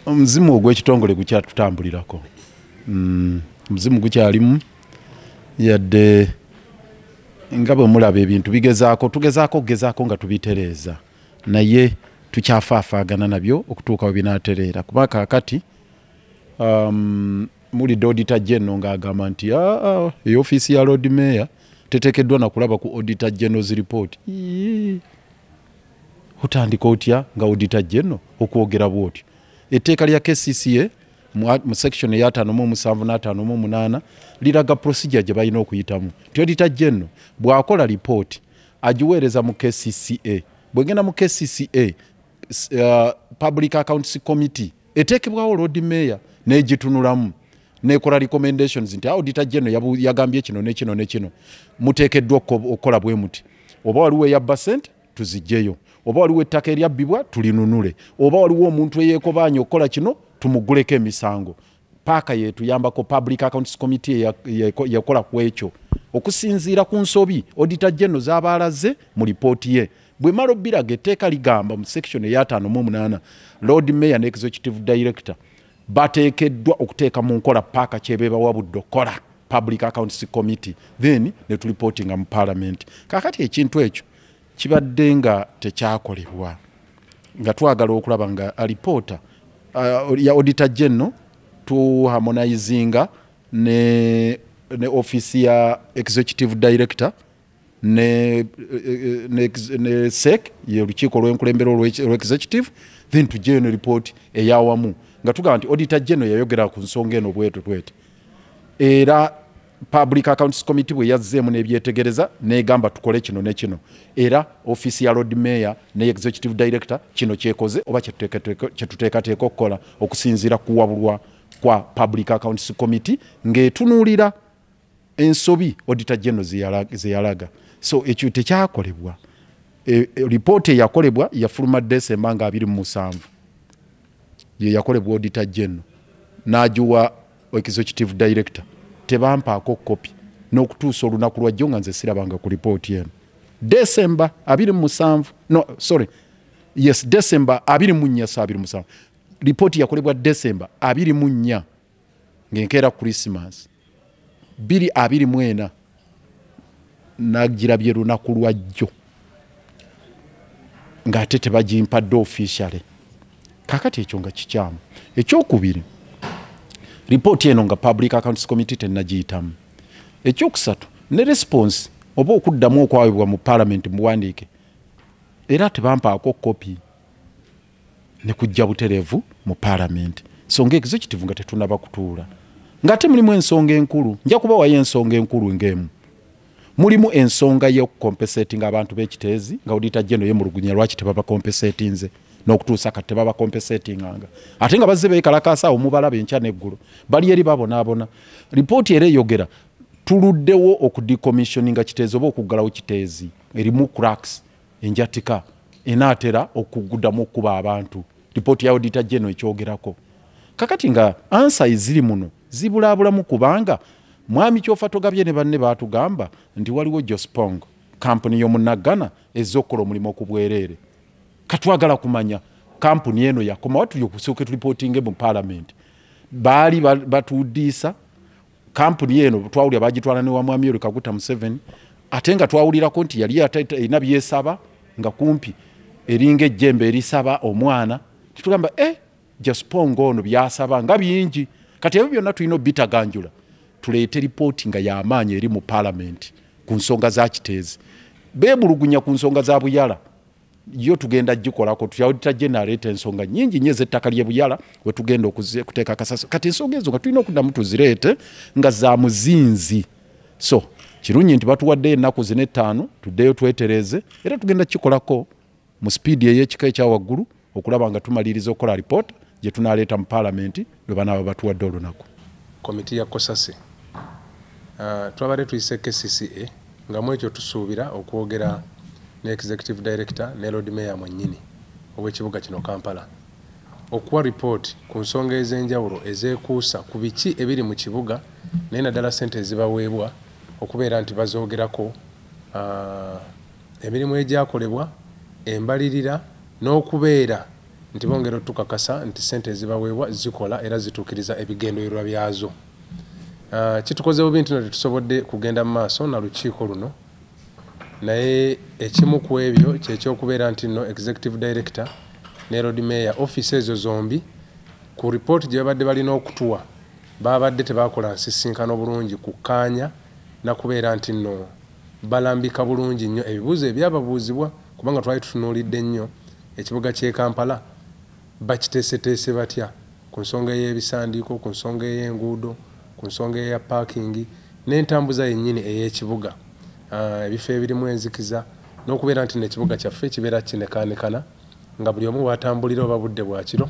omuzimu ogw'ekitongole gukyatutambulirako. Omuzimu gukyalimu yadde nga bwe mulaba ebintu tugezaako nga tubitereeza naye tukyafaafaagana nabyo okutuuka we binaatereera kuba kaakati mulidde Auditor General ng'agamba nti ey'ofiisi ya Lord Mayor teteekeddwa na kulaba ku Auditor General's report. Otandika otya nga Auditor General okwogera bw'otyo? Etteeka lya KCCA mu section ya 5.7 na 5.8 liraga procedure gye balina okuyitamu. Auditor General bw'akola report agiweereza mu KCCA. Bw'egenda mu KCCA Public Accounts Committee eteekebwawo Lord Mayor n'egitunulamu nekola recommendations nti Auditor General yagambye kino n'ekino n'ekino. Muteekeddwa okukola bwe muti. Oba waliwo eyabba ssente tuzigyeyo. Oba waliwo ettaka eryabbibwa tulinunule. Oba waliwo omuntu eyeekobaanya okukola kino tumuguleko emisango. Paaka yetuyambako Public Accounts Committee yakola ku ekyo. Okusinziira ku nsobi Auditor General z'abaalaze mu lipooti ye. Bwe mala obbiraga etteeka ligamba mu section eya 5.8 Lord Mayor ne Executive Director bateekeddwa okuteeka mu nkola paaka kyebeebawabudde okukola Public Accounts Committee then ne tulipotinga mu Parliament. Kaakati ekintu ekyo kibadde nga tekyakolebwa nga twagala okulaba nga alipoota ya Auditor General tu harmonizinga ne office ya Executive Director ne SEC ye lukiiko lw'enkulembera olw'executive then tujjeyo ne report eyawamu nga tugamba nti Auditor General yayogera ku nsonga eno bwete era Public Accounts Committee bwe yazzeemu n'ebyetegereza n'egamba tukole kino ne kino era office ya Lord Mayor ne Executive Director kino kyekoze oba kyetuteekateeka okukola okusinziira kuwabulwa kwa Public Accounts Committee ng'etunuulira ensobi Auditor General ze yalaga. So ekyo tekyakolebwa. Report eyakolebwa yafuluma December nga 27 ye yakolebwa Auditor General n'agiwa Executive Director tebampaako kopi n'okutuusa olunaku lwajjo nga nze sirabanga ku report eno. December 27 December 24 report yakolebwa December 24 ng'enkeera Christmas 2024 nagirabye lunaku lwajjo ng'ate tebagimpadde officially. Kakati ekyo nga kikyamu. Ekyokubiri report eno nga Public Accounts Committee tennagiyitamu. Ekyokusatu ne response oba okuddamu okwawebwa mu Parliament muwandiike era tebampaako kopi ne kujja butereevu mu Parliament. So nga executive nga tetunaba kutuula ng'ate mulimu ensonga enkulu. Nja kubawayo ensonga enkulu ng'emu. Mulimu ensonga y'okukompensating abantu b'ekiteezi nga Auditor General yemulugunya lwaki tebaba compensatinze n'okutuusa kati tebaba compensatinganga ate nga bazze beekalakaasa omubalabe enkya n'eggulu bali eri babonabona. Report era eyogera tuluddewo okudecommissioninga kiteezi oba okuggalawo kiteezi erimu cracks enjatika enaatera okuguddamu okuba abantu. Report ya Auditor General ekyogerako kakati nga answer eziri muno zibulaabulamu kubanga mwami Kyofa Togabye ne banne baatugamba nti waliwo Jospong company y'omunaggana ez'okukola omulimu okubwereere. Katwagala kumanya company eno yakoma watu yokusooke tulipotinge mu Parliament baali batudiisa company eno twawulira bagitwala ne wa mwami Yoweri Kaguta Museveni ate nga twawulirako nti yali ina byesaba nga kumpi eringa ejjembe erisaba omwana titugamba Jospong ono byasaba nga bingi kati ebyo byonna tulina bitaganjula tuleete report nga y'amaanyi eri mu Parliament ku nsonga za kiteezi. Beebulugunya ku nsonga za buyala yo tugenda gikolako Auditor General aleeta ensonga nyingi nnyo ez'ettaka ly'e Buyala we tugenda okuteeka kasasa kati ensonga ezo nga tulina okuddamu tuzireete nga za muzinzi. So kirungi nti batuwadde ennaku zino 5 tuddeyo twetereze era tugenda kikolako mu speedi ey'ekika ekya waggulu okulaba nga tumaliriza okukola report gye tunaaleeta mu Parliament lwe banaaba batuwadde olunaku. Komiti ya Kosase twabadde tuyise KCCA nga mu ekyo tusuubira okwogera ne Executive Director ne Lord Mayor mwennyini ow'ekibuga kino Kampala okuwa report ku nsonga ez'enjawulo ezeekuusa ku biki ebiri mu kibuga naye naddala ssente ezibaweebwa okubeera nti bazoogerako emirimu egyakolebwa embalirira n'okubeera nti bongera tukakasa nti sente ezibaweebwa zikola era zituukiriza ebigendererwa byazo. Kitukoze bubi nti tetusobodde kugenda mu maaso na lukiiko luno, naye ekimu ku ebyo kyekyokubeera nti nno executive director ne road mayor office ezo zombi ku report gye babadde balina okutuwa babadde tebakola nsisinkano bulungi kukkaanya na kubeera nti nno balambika bulungi nnyo ebibuuzo ebyababuuzibwa, kubanga twali tutunuulidde nnyo ekibuga ky'e Kampala bakiteeseteese batya ku nsonga y'ebisandiiko, ku nsonga y'enguudo, ku nsonga ya parking n'entambuza yennyini ey'ekibuga, ebifo ebirimu enzikiza, n'okubeera nti n'ekibuga kyaffe kibeera kinekaanekana nga buli omu bw'atambulira oba budde bwa kiro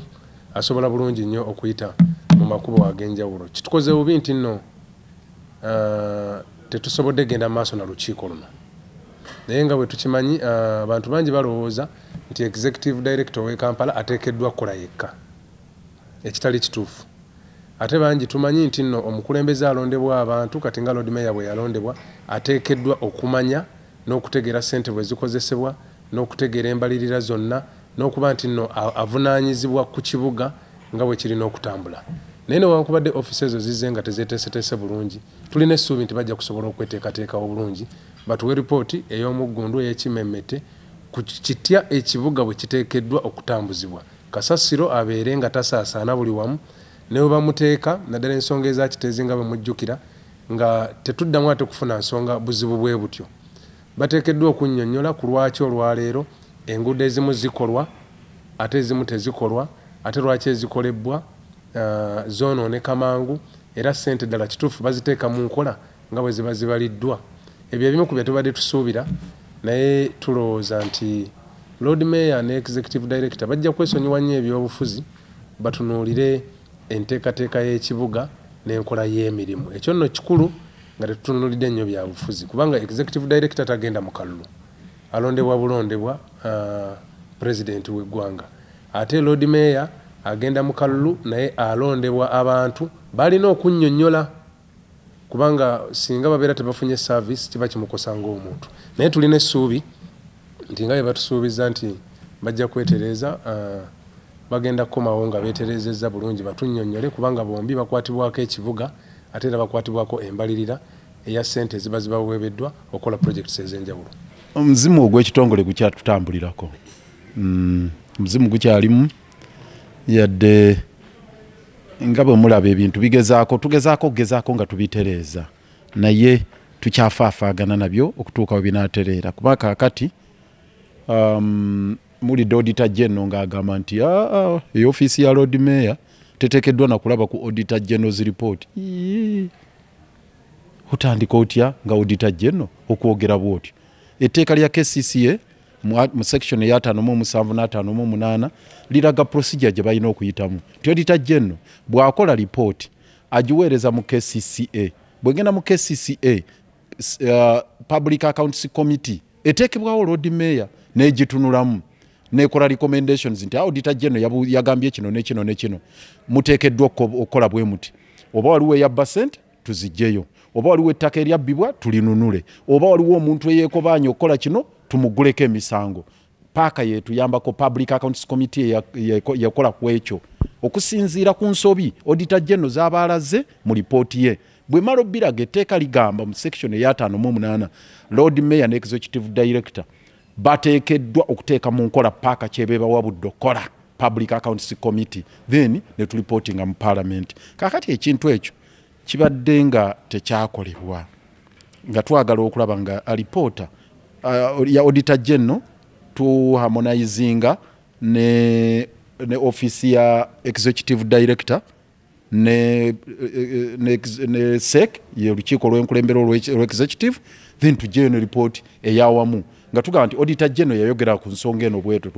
asobola bulungi nnyo okuyita mu makubo ag'enjawulo. Kitukoze bubi nti nno tetusobodde genda maaso na lukiiko luno, naye nga bwe tukimanyi abantu bangi balowooza nti executive director w'e Kampala ateekeddwa kukola yekka, ekitali kituufu. Ate bangi tumanyi nti nno omukulembeze alondebwa abantu kati nga Lord Mayor bwe yalondebwa ateekeddwa okumanya n'okutegeera ssente bwe zikozesebwa n'okutegeera embalirira zonna n'okuba nti nno avunaanyizibwa ku kibuga nga bwe kirina okutambula. Naye newankubadde ofisi ezo zizze nga tezeeteeseteese bulungi, tulina essuubi nti bajja kusobola okweteekateekawo bulungi batuwe ripooti ey'omuggundu ey'ekimemmete ku kitya ekibuga bwe kiteekeddwa okutambuzibwa. Kasasiro abeere nga tasaasaana buli wamu, ne bwe bamuteeka naddala ensonga ezakiteezi nga bwe mujjukira nga tetuddamu ate kufuna nsonga buzibu bwe butyo. Bateekeddwa okunnyonnyola ku lwaki olwaleero enguudo ezimu zikolwa ate ezimu tezikolwa, ate lwaki ezikolebbwa zoonooneka mangu era ssente ddala kituufu baziteeka mu nkola nga bwe ziba zibaliddwa. Ebyo ebimu ku bye tubadde tusuubira, naye tulowooza nti Lord Mayor ne Executive Director bajja kwesonyiwa nnyo ebyobufuzi batunuulire enteekateeka y'ekibuga n'enkola y'emirimu. Ekyo nno kikulu nga tetutunuulidde nnyo bya bufuzi, kubanga Executive Director tagenda mu kalulu, alondebwa bulondebwa President w'eggwanga. Ate Lord Mayor agenda mu kalulu naye alondebwa abantu balina okunnyonnyola, kubanga singa babeera tebafunye service kiba kimukosa ng'omuntu. Naye tulina essuubi nti nga bwe batusuubiza nti bajja kwetereeza, bagenda kukomawo nga beeterezezza bulungi batunnyonnyole, kubanga bombi bakwatibwako ekibuga ate era bakwatibwako embalirira eya ssente eziba zibaweebeddwa okukola projects ez'enjawulo. Omuzimu ogw'ekitongole gukyatutambulirako, omuzimu gukyalimu, yadde nga bwe mulaba ebintu tugezaako nga tubitereeza, naye tukyafaafaagana nabyo okutuuka we binaatereera. Kuba kaakati mulidde Auditor General ng'agamba nti ey'ofiisi ya Lord Mayor teteekeddwa na kulaba ku Auditor General's report. Otandika otya nga Auditor General okwogera bw'otyo? Etteeka lya KCCA mu section ya 5.7 na 5.8 liraga procedure gye balina okuyitamu. Auditor General bw'akola report agiweereza mu KCCA. Bw'egenda mu KCCA Public Accounts Committee eteekebwawo Lord Mayor n'egitunulamu nekola recommendations nti Auditor General yagambye kino ne kino ne kino, muteekeddwa okukola bwe muti. Oba waliwo eyabba ssente tuzigyeyo, oba waliwo ettaka eryabbibwa tulinunule, oba waliwo omuntu eyeekobaanya okukola kino tumuguleko emisango. Paaka yetuyambako Public Accounts Committee yakola ku ekyo okusinziira ku nsobi Auditor General z'abaalaze mu lipooti ye. Bwe mala obbiraga etteeka ligamba mu section eya 5.8 Lord Mayor ne Executive Director bateekeddwa okuteeka mu nkola paaka kyebeebawabudde okukola Public Accounts Committee, then ne tulipotinga mu Parliament. Kaakati ekintu ekyo kibadde nga tekyakolebwa, nga twagala okulaba nga alipoota ya Auditor General tu harmonizinga ne office ya Executive Director ne SEC ye lukiiko lw'enkulembera olw'executive, then tujjeyo ne report eyawamu nga tugamba nti Auditor General yayogera ku nsonga eno bwetyo.